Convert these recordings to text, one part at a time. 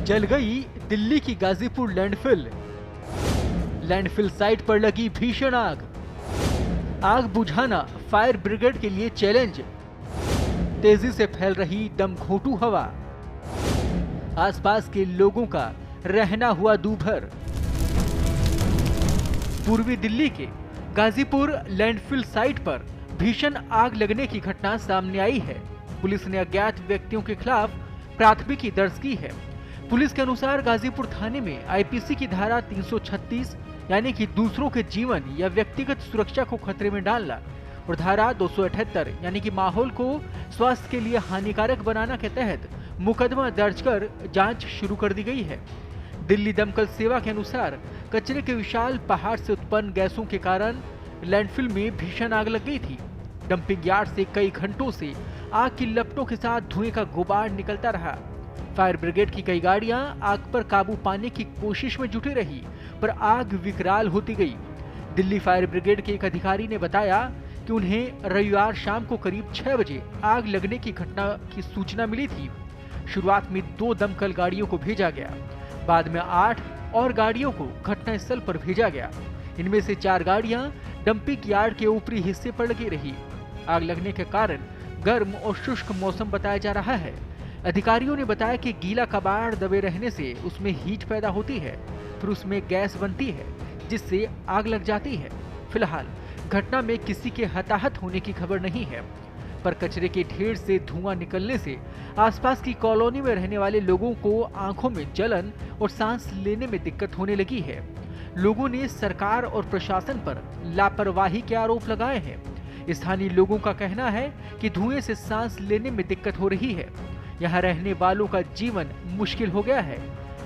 जल गई दिल्ली की गाजीपुर लैंडफिल। लैंडफिल साइट पर लगी भीषण आग। आग बुझाना फायर ब्रिगेड के लिए चैलेंज। तेजी से फैल रही दमघोंटू हवा। आसपास के लोगों का रहना हुआ दूभर। पूर्वी दिल्ली के गाजीपुर लैंडफिल साइट पर भीषण आग लगने की घटना सामने आई है। पुलिस ने अज्ञात व्यक्तियों के खिलाफ प्राथमिकी दर्ज की है। पुलिस के अनुसार गाजीपुर थाने में आईपीसी की धारा 336 यानी कि दूसरों के जीवन या व्यक्तिगत सुरक्षा को खतरे में डालना और धारा 278 यानी कि माहौल को स्वास्थ्य के लिए हानिकारक बनाना के तहत मुकदमा दर्ज कर जांच शुरू कर दी गई है। दिल्ली दमकल सेवा के अनुसार कचरे के विशाल पहाड़ से उत्पन्न गैसों के कारण लैंडफिल में भीषण आग लग गई थी। डंपिंग यार्ड से कई घंटों से आग की लपटों के साथ धुएं का गुबार निकलता रहा। फायर ब्रिगेड की कई गाड़ियां आग पर काबू पाने की कोशिश में जुटी रही, पर आग विकराल होती गई। दिल्ली फायर ब्रिगेड के एक अधिकारी ने बताया कि उन्हें रविवार शाम को करीब 6 बजे आग लगने की घटना की सूचना मिली थी। शुरुआत में 2 दमकल गाड़ियों को भेजा गया, बाद में 8 और गाड़ियों को घटनास्थल पर भेजा गया। इनमें से 4 गाड़ियां डंपिंग यार्ड के ऊपरी हिस्से पर लगी रही। आग लगने के कारण गर्म और शुष्क मौसम बताया जा रहा है। अधिकारियों ने बताया कि गीला कबाड़ दबे रहने से उसमें हीट पैदा होती है, फिर उसमें गैस बनती है जिससे आग लग जाती है। फिलहाल घटना में किसी के हताहत होने की खबर नहीं है, पर कचरे के ढेर से धुआं निकलने से आसपास की कॉलोनी में रहने वाले लोगों को आंखों में जलन और सांस लेने में दिक्कत होने लगी है। लोगों ने सरकार और प्रशासन पर लापरवाही के आरोप लगाए हैं। स्थानीय लोगों का कहना है कि धुएं से सांस लेने में दिक्कत हो रही है। यहाँ रहने वालों का जीवन मुश्किल हो गया है।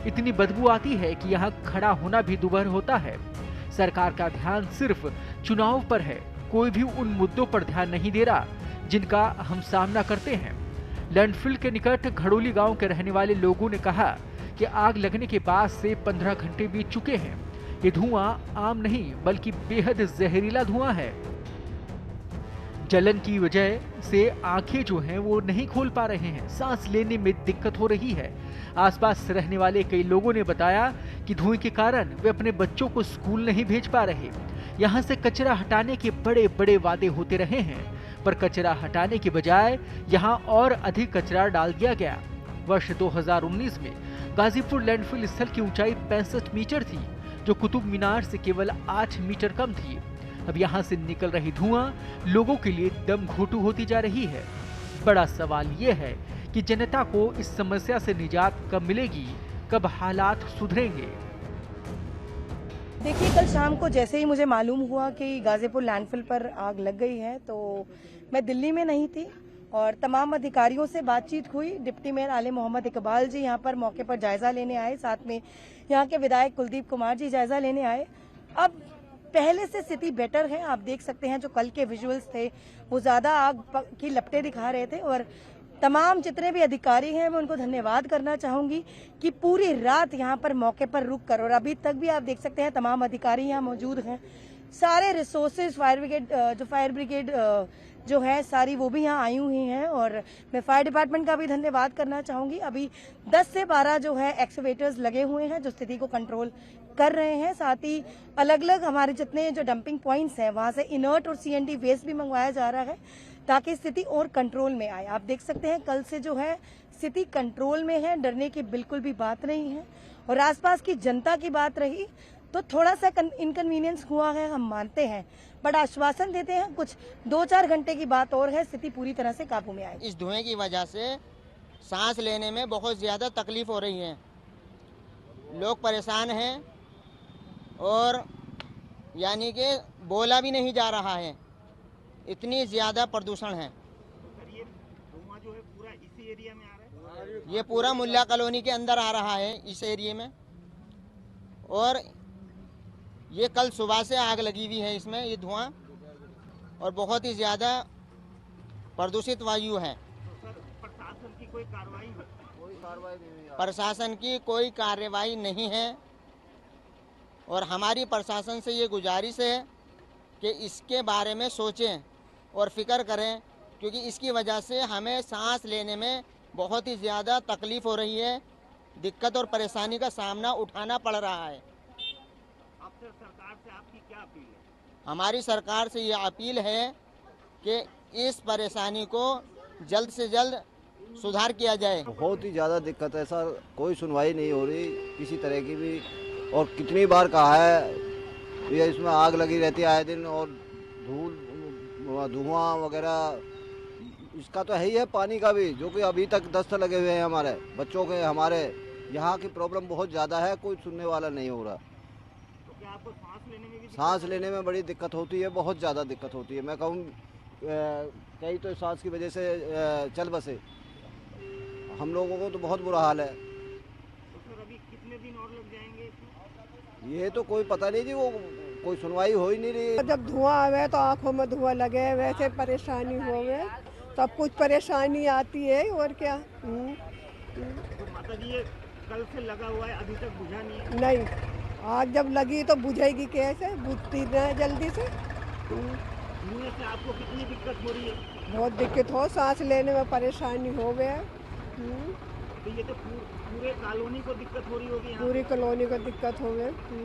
इतनी बदबू आती है कि यहाँ खड़ा होना भी दुभर होता है। सरकार का ध्यान सिर्फ चुनाव पर है, कोई भी उन मुद्दों पर ध्यान नहीं दे रहा जिनका हम सामना करते हैं। लैंडफिल के निकट घड़ोली गांव के रहने वाले लोगों ने कहा कि आग लगने के बाद से 15 घंटे बीत चुके हैं। ये धुआं आम नहीं बल्कि बेहद जहरीला धुआं है। जलन की वजह से आंखें जो हैं वो नहीं खोल पा रहे हैं, सांस लेने में दिक्कत हो रही है। आसपास रहने वाले कई लोगों ने बताया कि धुएं के कारण वे अपने बच्चों को स्कूल नहीं भेज पा रहे। यहाँ से कचरा हटाने के बड़े बड़े वादे होते रहे हैं, पर कचरा हटाने के बजाय यहाँ और अधिक कचरा डाल दिया गया। वर्ष 2019 में गाजीपुर लैंडफिल स्थल की ऊंचाई 65 मीटर थी, जो कुतुब मीनार से केवल 8 मीटर कम थी। अब यहाँ से निकल रही धुआं लोगों के लिए दमघोंटू होती जा रही है। बड़ा सवाल ये है कि जनता को इस समस्या से निजात कब मिलेगी, कब हालात सुधरेंगे। देखिए, कल शाम को जैसे ही मुझे मालूम हुआ कि गाजीपुर लैंडफिल पर आग लग गई है, तो मैं दिल्ली में नहीं थी और तमाम अधिकारियों से बातचीत हुई। डिप्टी मेयर आले मोहम्मद इकबाल जी यहाँ पर मौके पर जायजा लेने आए, साथ में यहाँ के विधायक कुलदीप कुमार जी जायजा लेने आए। अब पहले से स्थिति बेटर है। आप देख सकते हैं जो कल के विजुअल्स थे वो ज्यादा आग की लपटें दिखा रहे थे और तमाम जितने भी अधिकारी हैं मैं उनको धन्यवाद करना चाहूंगी कि पूरी रात यहाँ पर मौके पर रुक कर, और अभी तक भी आप देख सकते हैं तमाम अधिकारी यहाँ मौजूद हैं। सारे रिसोर्सेज फायर ब्रिगेड जो है सारी वो भी यहाँ आई हुई हैं और मैं फायर डिपार्टमेंट का भी धन्यवाद करना चाहूंगी। अभी 10 से 12 जो है एक्सकेवेटर्स लगे हुए हैं जो स्थिति को कंट्रोल कर रहे हैं। साथ ही अलग अलग हमारे जितने जो डंपिंग पॉइंट्स हैं वहां से इनर्ट और सीएनडी वेस्ट भी मंगवाया जा रहा है ताकि स्थिति और कंट्रोल में आए। आप देख सकते हैं कल से जो है स्थिति कंट्रोल में है, डरने की बिल्कुल भी बात नहीं है। और आसपास की जनता की बात रही तो थोड़ा सा इनकन्वीनियंस हुआ है, हम मानते हैं, बट आश्वासन देते हैं कुछ 2-4 घंटे की बात और है, स्थिति पूरी तरह से काबू में आएगी। इस धुएं की वजह से सांस लेने में बहुत ज़्यादा तकलीफ हो रही है, लोग परेशान हैं और यानी कि बोला भी नहीं जा रहा है, इतनी ज़्यादा प्रदूषण है। ये धुआं जो है पूरा इसी एरिया में आ रहा है? ये पूरा मुल्ला कॉलोनी के अंदर आ रहा है इस एरिया में, और ये कल सुबह से आग लगी हुई है इसमें, ये धुआं और बहुत ही ज़्यादा प्रदूषित वायु है। तो सर प्रशासन की कोई कार्रवाई नहीं है? प्रशासन की कोई कार्रवाई नहीं है और हमारी प्रशासन से ये गुजारिश है कि इसके बारे में सोचें और फिक्र करें, क्योंकि इसकी वजह से हमें सांस लेने में बहुत ही ज़्यादा तकलीफ़ हो रही है दिक्कत और परेशानी का सामना उठाना पड़ रहा है। आपसे सरकार से आपकी क्या अपील है? हमारी सरकार से ये अपील है कि इस परेशानी को जल्द से जल्द सुधार किया जाए। बहुत ही ज़्यादा दिक्कत है सर, कोई सुनवाई नहीं हो रही किसी तरह की भी। और कितनी बार कहा है ये इसमें आग लगी रहती है आए दिन, और धुआं वगैरह इसका तो है ही है, पानी का भी, जो कि अभी तक दस्त लगे हुए हैं हमारे बच्चों के। हमारे यहाँ की प्रॉब्लम बहुत ज़्यादा है, कोई सुनने वाला नहीं हो रहा। तो क्या आपको सांस लेने में भी सांस लेने में बड़ी दिक्कत होती है, बहुत ज़्यादा दिक्कत होती है। मैं कहूँ कई तो सांस की वजह से चल बसे, हम लोगों को तो बहुत बुरा हाल है। तो सर अभी कितने दिन और लग जाएंगे इसमें? ये तो कोई पता नहीं जी, वो कोई सुनवाई हो ही नहीं रही। जब धुआं आवे तो आंखों में धुआं लगे, वैसे परेशानी होवे, सब कुछ परेशानी आती है और क्या। तो माता जी ये कल से लगा हुआ है, अभी तक बुझा नहीं है? नहीं, आग जब लगी तो बुझेगी कैसे, बुझती ना है जल्दी से। धुएं से आपको कितनी दिक्कत हो रही है? बहुत दिक्कत हो, सांस लेने में परेशानी होवे। तो ये तो पूरे कॉलोनी को दिक्कत हो रही होगी यहाँ? पूरी कॉलोनी को दिक्कत होवे।